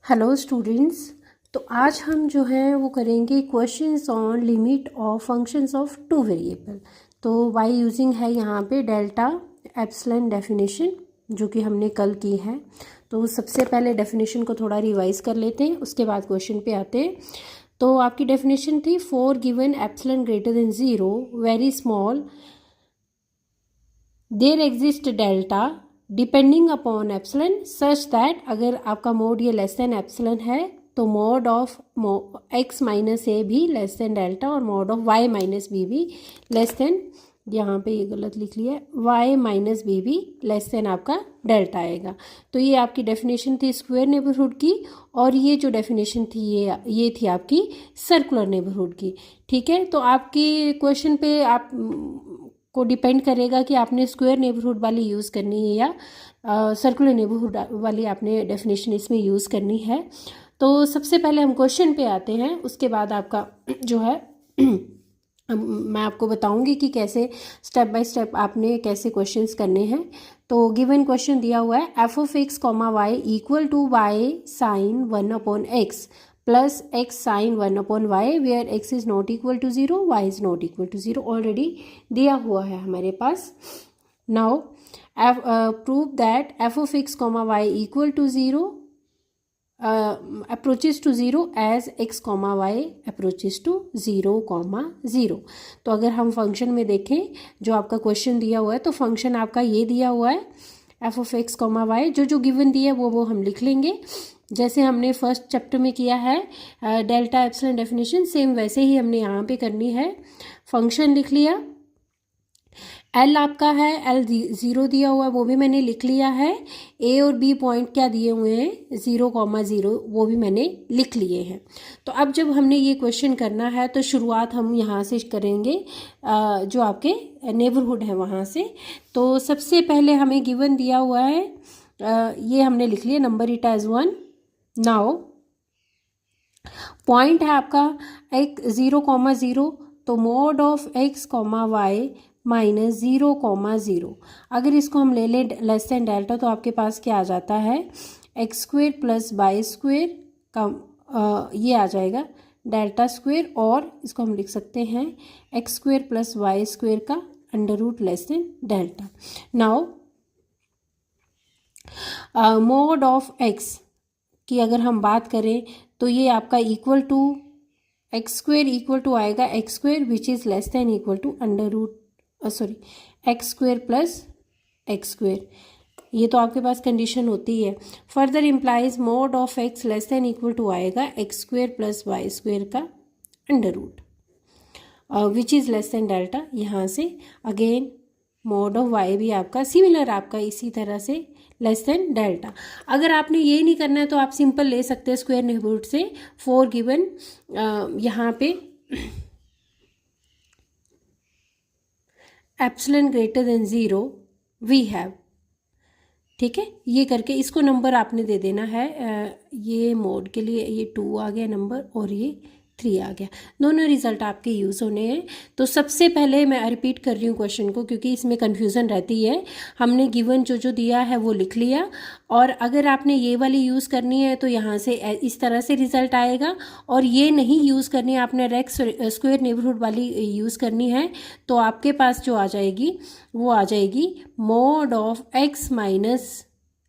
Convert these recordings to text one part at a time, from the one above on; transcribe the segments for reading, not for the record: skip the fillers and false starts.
Hello students. तो आज हम जो है वो करेंगे questions on limit of functions of two variable. तो बाय यूजिंग है यहाँ पे डेल्टा एप्सिलॉन डेफिनेशन जो कि हमने कल की है। तो सबसे पहले डेफिनेशन को थोड़ा रिवाइज कर लेते हैं, उसके बाद क्वेश्चन पे आते हैं। तो आपकी डेफिनेशन थी for given epsilon greater than 0 very small there exist delta depending upon epsilon such that, अगर आपका मोड ये लेस देन एप्सिलॉन है तो mod of x minus a भी लेस देन डेल्टा और mod of y minus b भी less than, यहाँ पे ये गलत लिख लिया है, वाई माइनस बी भी लेस देन आपका डेल्टा आएगा। तो ये आपकी डेफिनेशन थी स्क्वायर नेबरहुड की, और ये जो डेफिनेशन थी ये थी आपकी सर्कुलर नेबरहुड की। ठीक है, तो आपकी क्वेश्चन पे आप को डिपेंड करेगा कि आपने स्क्वायर नेबरहुड वाली यूज़ करनी है या सर्कुलर नेबरहुड वाली आपने डेफिनेशन इसमें यूज़ करनी है। तो सबसे पहले हम क्वेश्चन पे आते हैं, उसके बाद आपका जो है मैं आपको बताऊंगी कि कैसे स्टेप बाय स्टेप आपने कैसे क्वेश्चंस करने हैं। तो गिवन क्वेश्चन दिया हुआ है F of x comma Y equal to Y sine 1/x plus X sine 1/y where x is not equal to 0, y is not equal to 0 already दिया हुआ है हमारे पास। Now prove that F of x comma Y equal to 0 approaches to 0 as X comma Y approaches to 0,0। तो अगर हम function में देखें जो आपका क्वेश्चन दिया हुआ है, तो फंक्शन आपका ये दिया हुआ है F of x comma y, जो गिवन दिया है वो हम लिख लेंगे जैसे हमने फर्स्ट चैप्टर में किया है डेल्टा एप्सिलॉन डेफिनेशन, सेम वैसे ही हमने यहाँ पे करनी है। फंक्शन लिख लिया, एल आपका है, एल 0 दिया हुआ है वो भी मैंने लिख लिया है, ए और बी पॉइंट क्या दिए हुए हैं 0,0 वो भी मैंने लिख लिए हैं। तो अब जब हमने ये क्वेश्चन करना है तो शुरुआत हम यहाँ से करेंगे जो आपके नेबरहुड है वहाँ से। तो सबसे पहले हमें गिवन दिया हुआ है ये हमने लिख लिया number it as 1। Now point है आपका एक 0,0, तो mod of x comma y minus 0,0, अगर इसको हम ले लें लेस देन डेल्टा तो आपके पास क्या आ जाता है x square plus Y square का ये आ जाएगा डेल्टा स्क्वेयर, और इसको हम लिख सकते हैं X square plus Y square का under root less than delta. Now mod of X कि अगर हम बात करें तो ये आपका equal to X square equal to आएगा X square which is less than equal to under root X square plus X square, ये तो आपके पास कंडीशन होती है। Further implies mod of X less than equal to आएगा X square plus Y square का under root which is less than delta. यहाँ से अगेन मोड ऑफ वाई भी आपका सिमिलर आपका इसी तरह से लेस देन डेल्टा। अगर आपने ये नहीं करना है तो आप सिंपल ले सकते हैं स्क्वायर नेबरहुड से फोर गिवन यहाँ पे epsilon greater than 0 we have. ठीक है, ये करके इसको नंबर आपने दे देना है ये मोड के लिए ये 2 आ गया नंबर और ये 3 आ गया, दोनों रिजल्ट आपके यूज़ होने हैं। तो सबसे पहले मैं रिपीट कर रही हूँ क्वेश्चन को क्योंकि इसमें कन्फ्यूज़न रहती है। हमने गिवन जो दिया है वो लिख लिया, और अगर आपने ये वाली यूज़ करनी है तो यहाँ से इस तरह से रिजल्ट आएगा, और ये नहीं यूज़ करनी है आपने रेक्स स्क्वायर नेबरहुड वाली यूज़ करनी है तो आपके पास जो आ जाएगी वो आ जाएगी mode of x minus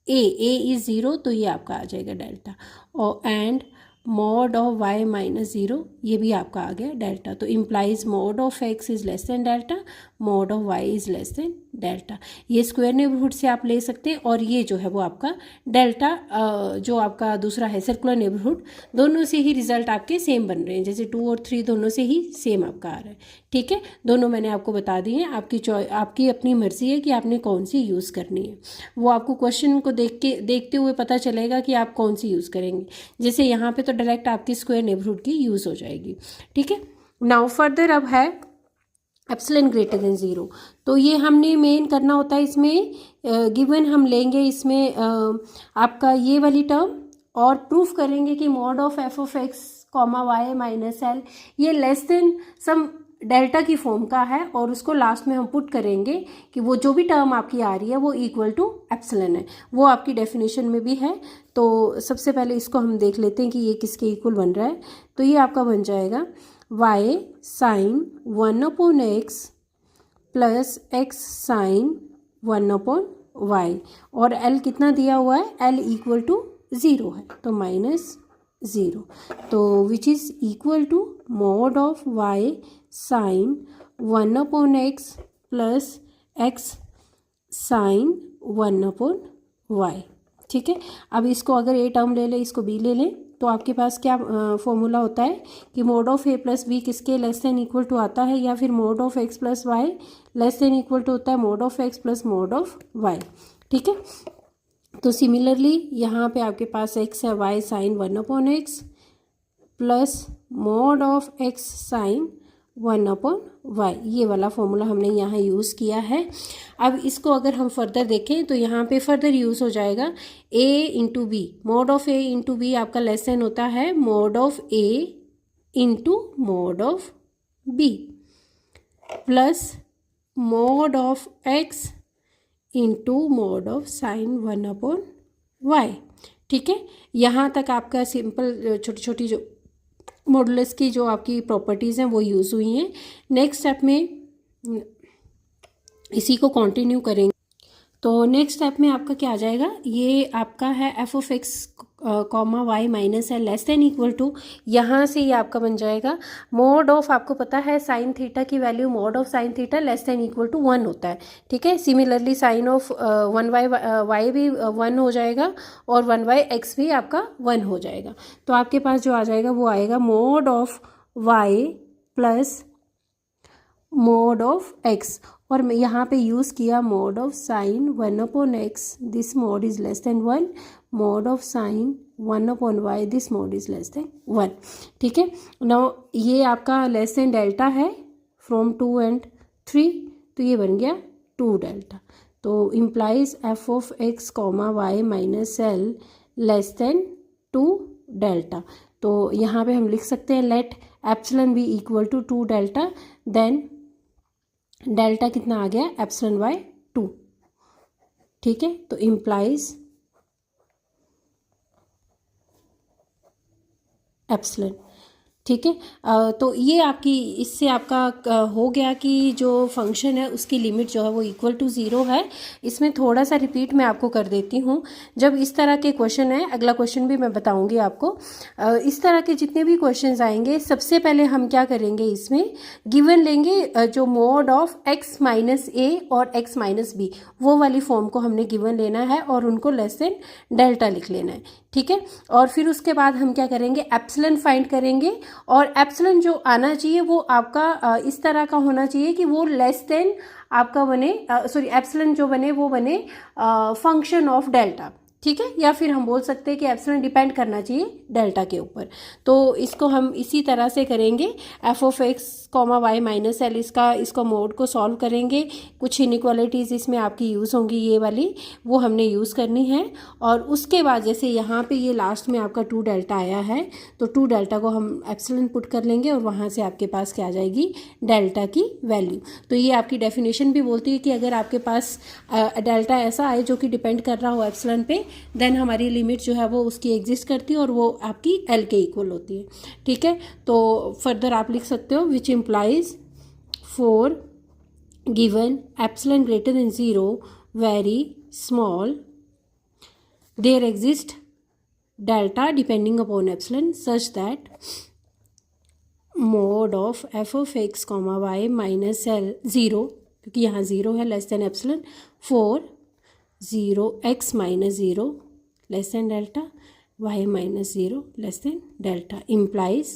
A is 0, तो ये आपका आ जाएगा डेल्टा, और and mode of y minus 0 ये भी आपका आ गया डेल्टा। तो implies mod of x is less than delta, mode of y is less than delta. ये स्क्वायर नेबरहुड से आप ले सकते हैं, और ये जो है वो आपका डेल्टा जो आपका दूसरा है सर्कुलर नेबरहुड, दोनों से ही रिजल्ट आपके सेम बन रहे हैं, जैसे 2 और 3 दोनों से ही सेम आपका आ रहा है। ठीक है, दोनों मैंने आपको बता दिए हैं, आपकी अपनी मर्जी है कि आपने कौन सी यूज़ करनी है, वो आपको क्वेश्चन को देखते हुए पता चलेगा कि आप कौन सी यूज़ करेंगे। जैसे यहाँ पे तो डायरेक्ट आपकी स्क्वायर नेबरहुड की यूज़ हो जाएगी। ठीक है, नाउ फर्दर अब है एप्सिलॉन ग्रेटर देन 0, तो ये हमने मेन करना होता है इसमें गिवन हम लेंगे इसमें आपका ये वाली टर्म और प्रूफ करेंगे कि mod of f of x comma y minus l ये लेस देन सम डेल्टा की फॉर्म का है और उसको लास्ट में हम पुट करेंगे कि वो जो भी टर्म आपकी आ रही है वो इक्वल टू एप्सिलॉन है, वो आपकी डेफिनेशन में भी है। तो सबसे पहले इसको हम देख लेते हैं कि ये किसके इक्वल बन रहा है। तो ये आपका बन जाएगा y sine 1/x plus x sine 1/y, और l कितना दिया हुआ है, l इक्वल टू 0 है, तो -0, तो which is equal to mod of y sine 1/x plus x sine 1/y। ठीक है, अब इसको अगर a टर्म ले लें, इसको b ले लें, तो आपके पास क्या फॉर्मूला होता है कि mod of a plus b किसके लेस देन इक्वल टू आता है, या फिर mod of x plus y less than equal to होता है mod of x plus mod of y। ठीक है, तो सिमिलरली यहाँ पे आपके पास x है y sine 1/x plus mod of x sine 1/y, ये वाला फॉर्मूला हमने यहाँ यूज़ किया है। अब इसको अगर हम फर्दर देखें तो यहाँ पे फर्दर यूज़ हो जाएगा a into b, mod of a into b आपका लेस देन होता है mod of a into mod of b plus mod of x into mod of sine 1/y। ठीक है, यहाँ तक आपका सिंपल छोटी छोटी जो मॉडुलस की जो आपकी प्रॉपर्टीज़ हैं वो यूज़ हुई हैं। नेक्स्ट स्टेप में इसी को कंटिन्यू करेंगे। तो नेक्स्ट स्टेप में आपका क्या आ जाएगा, ये आपका है F of x comma y minus है लेस देन इक्वल टू, यहाँ से ये आपका बन जाएगा मोड ऑफ, आपको पता है साइन थीटा की value mod of sine theta less than equal to 1 होता है। ठीक है, similarly sign of 1/y Y भी 1 हो जाएगा और 1/x भी आपका 1 हो जाएगा। तो आपके पास जो आ जाएगा वो आएगा mode of y plus mod of x, और यहाँ पे यूज़ किया mode of sign 1/x, this mode is less then 1, mode of sine 1/y, this mode is less then 1। ठीक है, नाउ ये आपका लेस देन डेल्टा है फ्रॉम 2 and 3, तो ये बन गया 2 डेल्टा। तो implies f of x comma y minus l less than 2 delta. तो यहाँ पे हम लिख सकते हैं let epsilon be equal to 2 delta, then delta कितना आ गया एप्सिलॉन बाय 2। ठीक है, तो इम्प्लाइज एप्सिलॉन। ठीक है, तो ये आपकी इससे आपका हो गया कि जो फंक्शन है उसकी लिमिट जो है वो इक्वल टू 0 है। इसमें थोड़ा सा रिपीट मैं आपको कर देती हूँ। जब इस तरह के क्वेश्चन है, अगला क्वेश्चन भी मैं बताऊँगी आपको, इस तरह के जितने भी क्वेश्चंस आएंगे सबसे पहले हम क्या करेंगे, इसमें गिवन लेंगे जो मोड ऑफ x माइनस ए और x माइनस बी, वो वाली फॉर्म को हमने गिवन लेना है और उनको लेस देन डेल्टा लिख लेना है। ठीक है, और फिर उसके बाद हम क्या करेंगे, एप्सिलॉन फाइंड करेंगे, और एप्सिलॉन जो आना चाहिए वो आपका इस तरह का होना चाहिए कि वो लेस देन आपका बने, सॉरी एप्सिलॉन जो बने वो बने फंक्शन ऑफ डेल्टा। ठीक है, या फिर हम बोल सकते हैं कि एप्सिलॉन डिपेंड करना चाहिए डेल्टा के ऊपर। तो इसको हम इसी तरह से करेंगे, f of x comma y minus l, इसको मोड को सॉल्व करेंगे। कुछ इनइक्वालिटीज़ इसमें आपकी यूज़ होंगी, ये वाली वो हमने यूज़ करनी है। और उसके बाद जैसे यहाँ पे ये लास्ट में आपका 2 डेल्टा आया है, तो 2 डेल्टा को हम एप्सिलॉन पुट कर लेंगे और वहाँ से आपके पास क्या आ जाएगी, डेल्टा की वैल्यू। तो ये आपकी डेफिनेशन भी बोलती है कि अगर आपके पास डेल्टा ऐसा आए जो कि डिपेंड कर रहा हो एप्सिलॉन पे, देन हमारी लिमिट जो है वो उसकी एग्जिस्ट करती है और वो आपकी एल के इक्वल होती है। ठीक है, तो फर्दर आप लिख सकते हो which implies for given epsilon greater than 0 very small there exist delta depending upon epsilon such that mod of f of x comma y minus l 0, क्योंकि यहाँ 0 है less than epsilon, for 0 x minus 0 less than delta, y minus 0 less than delta, implies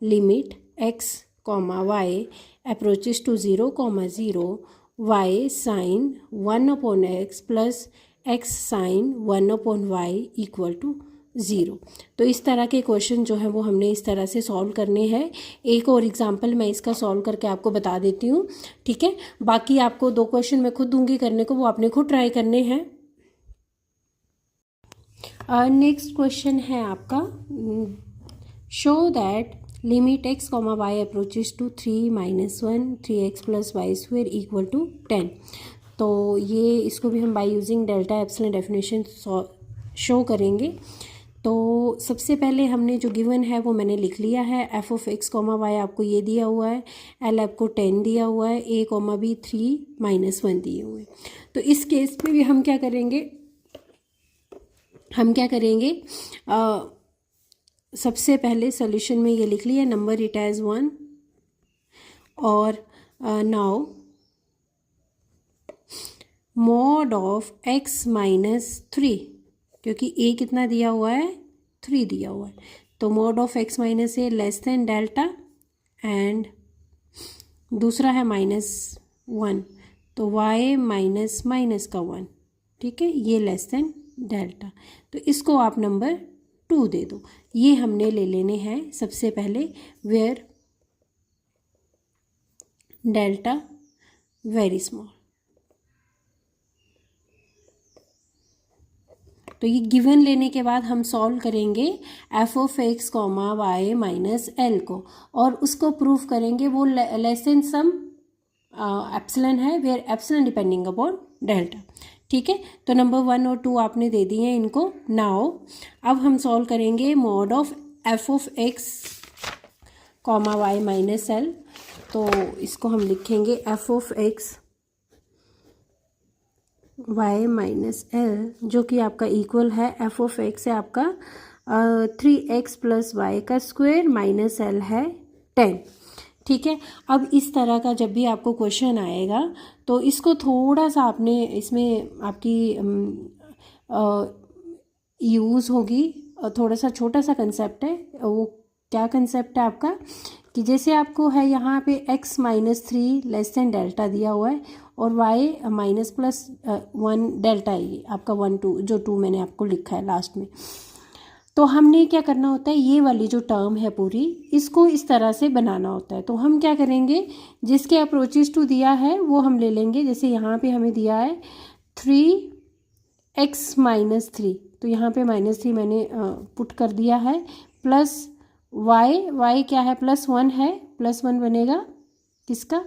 limit x comma y approaches to 0 comma 0 y sine 1/x plus x sine 1/y equal to 0। तो इस तरह के question जो है वो हमने इस तरह से सॉल्व करने हैं। एक और एग्जांपल मैं इसका सॉल्व करके आपको बता देती हूँ। ठीक है, बाकी आपको 2 क्वेश्चन मैं खुद दूंगी करने को, वो आपने खुद ट्राई करने हैं। नेक्स्ट क्वेश्चन है आपका, show that limit x comma Y approaches to 3 minus 1 3x plus Y square equal to 10। तो ये इसको भी हम by using delta epsilon definition show करेंगे। तो सबसे पहले हमने जो गिवन है वो मैंने लिख लिया है। F of x comma y आपको ये दिया हुआ है, एल आपको 10 दिया हुआ है, ए कॉमा बी 3 माइनस 1 दिए हुए। तो इस केस में भी हम क्या करेंगे, सबसे पहले सॉल्यूशन में ये लिख लिया नंबर इट एज 1 और now mod of x minus 3, क्योंकि a कितना दिया हुआ है 3 दिया हुआ है, तो mod of x minus A less than delta and दूसरा है -1, तो y माइनस माइनस का 1, ठीक है, ये लेस देन डेल्टा। तो इसको आप नंबर 2 दे दो। ये हमने ले लेने हैं सबसे पहले वेयर डेल्टा वेरी स्मॉल। तो ये गिवन लेने के बाद हम सॉल्व करेंगे f of x comma y minus l को, और उसको प्रूफ करेंगे वो लेस देन सम एप्सिलॉन है where epsilon depending upon delta, ठीक है। तो नंबर 1 और 2 आपने दे दिए हैं इनको। नाउ अब हम सॉल्व करेंगे mod of f of x comma y minus l. तो इसको हम लिखेंगे f of x y minus l, जो कि आपका इक्वल है एफ ऑफ एक्स है आपका 3x प्लस वाई का स्क्वायर माइनस एल है 10, ठीक है। अब इस तरह का जब भी आपको क्वेश्चन आएगा तो इसको थोड़ा सा आपने इसमें आपकी यूज़ होगी, थोड़ा सा छोटा सा कंसेप्ट है। वो क्या कंसेप्ट है आपका कि जैसे आपको है यहाँ पे x minus 3 less than delta दिया हुआ है और y माइनस प्लस 1 डेल्टा है, ये आपका 1 2 जो 2 मैंने आपको लिखा है लास्ट में। तो हमने क्या करना होता है, ये वाली जो टर्म है पूरी इसको इस तरह से बनाना होता है। तो हम क्या करेंगे, जिसके अप्रोचेज टू दिया है वो हम ले लेंगे। जैसे यहाँ पे हमें दिया है 3x माइनस 3, तो यहाँ पे -3 मैंने पुट कर दिया है, प्लस y क्या है +1 है, +1 बनेगा किसका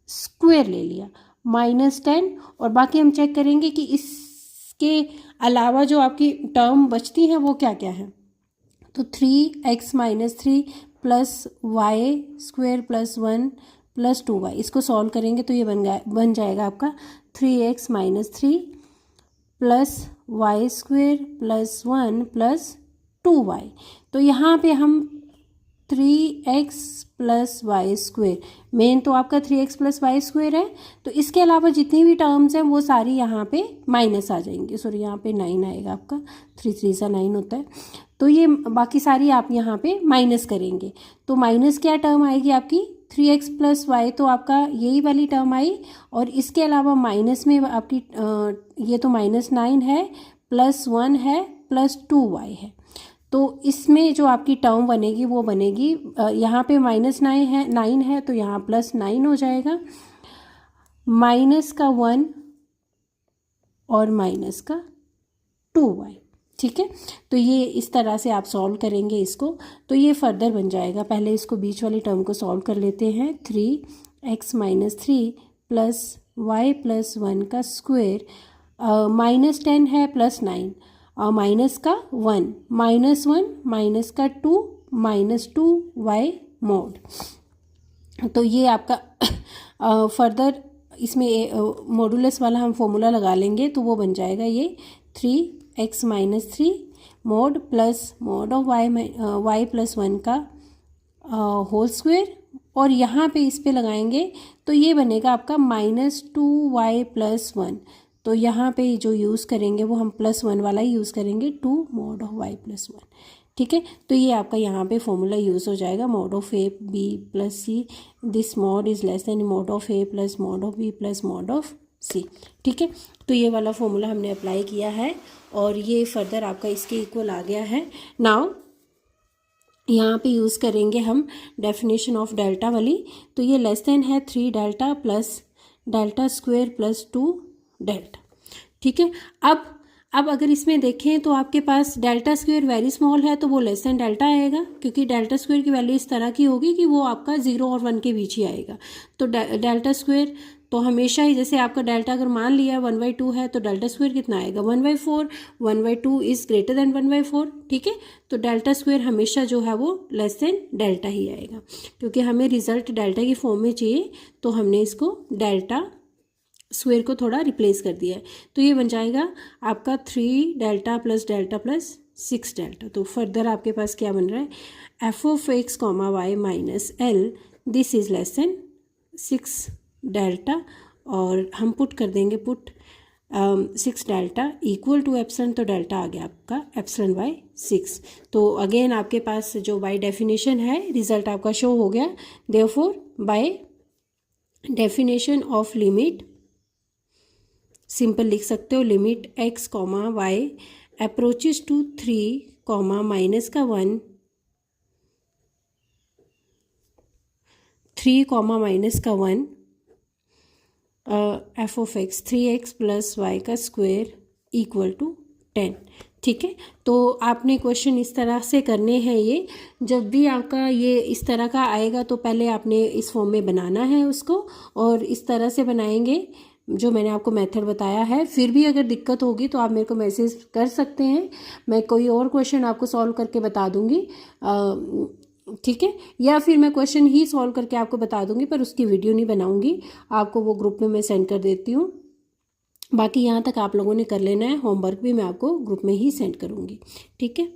स्क्वायर ले लिया, -10, और बाकी हम चेक करेंगे कि इसके अलावा जो आपकी टर्म बचती हैं वो क्या क्या है। तो 3x minus 3 plus y square plus 1 plus 2y, इसको सॉल्व करेंगे तो ये बन जाएगा आपका 3x minus 3 plus y square plus 1 plus 2y। तो यहाँ पे हम 3x plus y square, main तो आपका 3x प्लस वाई स्क्वायर है, तो इसके अलावा जितनी भी टर्म्स हैं वो सारी यहाँ पे माइनस आ जाएंगी। सॉरी, यहाँ पे 9 आएगा आपका, 3 3 सा 9 होता है, तो ये बाकी सारी आप यहाँ पे माइनस करेंगे। तो माइनस क्या टर्म आएगी आपकी 3x प्लस वाई, तो आपका यही वाली टर्म आई, और इसके अलावा माइनस में आपकी ये तो -9 है, +1 है, प्लस 2y है। तो इसमें जो आपकी टर्म बनेगी वो बनेगी, यहाँ पे -9 है तो यहाँ +9 हो जाएगा, माइनस का 1 और माइनस का 2y, ठीक है। तो ये इस तरह से आप सॉल्व करेंगे इसको, तो ये फर्दर बन जाएगा। पहले इसको बीच वाली टर्म को सॉल्व कर लेते हैं। 3x minus 3 plus Y plus 1 का स्क्वायर, -10 है प्लस 9, माइनस का 1 -1 माइनस का 2 -2y मोड। तो ये आपका फर्दर इसमें मॉडुलस वाला हम फॉर्मूला लगा लेंगे, तो वो बन जाएगा ये 3x minus 3 mode plus mod of y plus 1 का होल स्क्वायर, और यहाँ पे इस पे लगाएंगे तो ये बनेगा आपका -2y प्लस 1। तो यहाँ पे जो यूज़ करेंगे वो हम +1 वाला ही यूज़ करेंगे, 2 mod ऑफ y प्लस 1, ठीक है। तो ये आपका यहाँ पे फॉर्मूला यूज़ हो जाएगा, mod of a b plus c, this mod is less then mod of a plus mod of b plus mod of c, ठीक है। तो ये वाला फॉर्मूला हमने अप्लाई किया है और ये फर्दर आपका इसके इक्वल आ गया है। नाउ यहाँ पे यूज़ करेंगे हम डेफिनेशन ऑफ डेल्टा वाली, तो ये लेस देन है 3 delta plus delta square plus 2 delta, ठीक है। अब अब अगर इसमें देखें तो आपके पास डेल्टा स्क्वायर वेरी स्मॉल है तो वो लेस देन डेल्टा आएगा, क्योंकि डेल्टा स्क्वायर की वैल्यू इस तरह की होगी कि वो आपका 0 और 1 के बीच ही आएगा। तो डेल्टा स्क्वायर तो हमेशा ही, जैसे आपका डेल्टा अगर मान लिया 1/2 है तो डेल्टा स्क्वायर कितना आएगा 1/4, 1/2 इज़ ग्रेटर देन 1/4, ठीक है। तो डेल्टा स्क्वायर हमेशा जो है वो लेस देन डेल्टा ही आएगा, क्योंकि हमें रिजल्ट डेल्टा की फॉर्म में चाहिए, तो हमने इसको डेल्टा स्क्वायर को थोड़ा रिप्लेस कर दिया है। तो ये बन जाएगा आपका 3 delta plus delta plus 6 delta. तो फर्दर आपके पास क्या बन रहा है, f(x, y minus L this is less then 6 delta, और हम पुट कर देंगे 6 डेल्टा इक्वल टू एप्सिलॉन, तो डेल्टा आ गया आपका एप्सिलॉन बाय 6। तो अगेन आपके पास जो बाय डेफिनेशन है रिजल्ट आपका शो हो गया। Therefore by definition of limit simple लिख सकते हो, limit x, y approaches to 3, minus का 1, 3, माइनस का 1 f(x) 3x प्लस y का स्क्वायर इक्वल टू 10, ठीक है। तो आपने क्वेश्चन इस तरह से करने हैं। ये जब भी आपका ये इस तरह का आएगा तो पहले आपने इस फॉर्म में बनाना है उसको, और इस तरह से बनाएंगे जो मैंने आपको मेथड बताया है। फिर भी अगर दिक्कत होगी तो आप मेरे को मैसेज कर सकते हैं, मैं कोई और क्वेश्चन आपको सॉल्व करके बता दूंगी, ठीक है। या फिर मैं क्वेश्चन ही सॉल्व करके आपको बता दूंगी, पर उसकी वीडियो नहीं बनाऊंगी, आपको वो ग्रुप में मैं सेंड कर देती हूँ। बाकी यहाँ तक आप लोगों ने कर लेना है, होमवर्क भी मैं आपको ग्रुप में ही सेंड करूँगी, ठीक है।